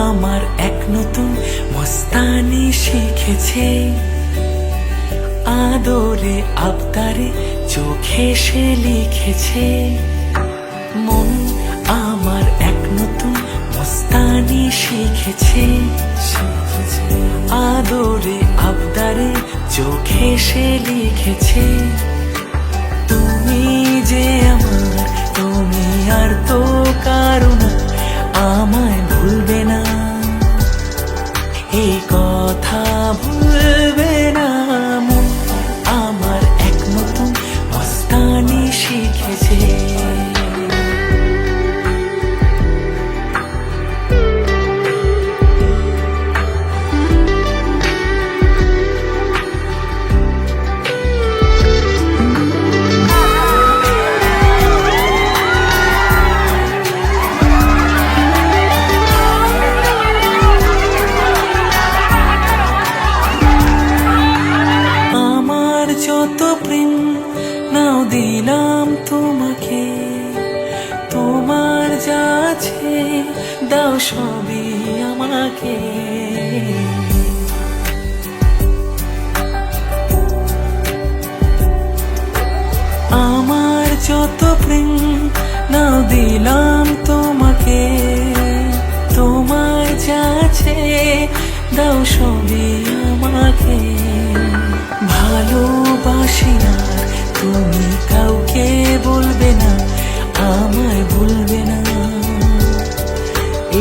আমার এক নতুন মস্তানি শিখেছে, আদরে আবদারে চোখে সে লিখেছে। মন আমার এক নতুন মস্তানি শিখেছে, আদরে আবদারে চোখে সে লিখেছে। তুমি যে আমার, তুমি আর তো কারো না, আমায় ভুলবে না, এই কথা ভুলবে না। মন আমার এক নতুন মস্তানি শিখেছে। যত প্রেম নাও দিলাম তোমাকে, তোমার যা আছে দাও সবই আমাকে। আমার যত প্রেম নাও দিলাম তোমাকে, তোমার যা আছে দাও সবই আমাকে। ভালোবাসি না তুমি কাউকে বলবে না, আমায় ভুলবে না,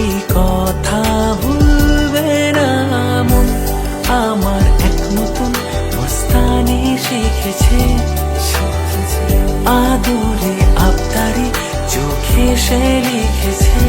এই কথা ভুলবে না। মন আমার এক নতুন মস্তানি শিখেছে, আদরে আবদারে চোখে সে লিখেছে।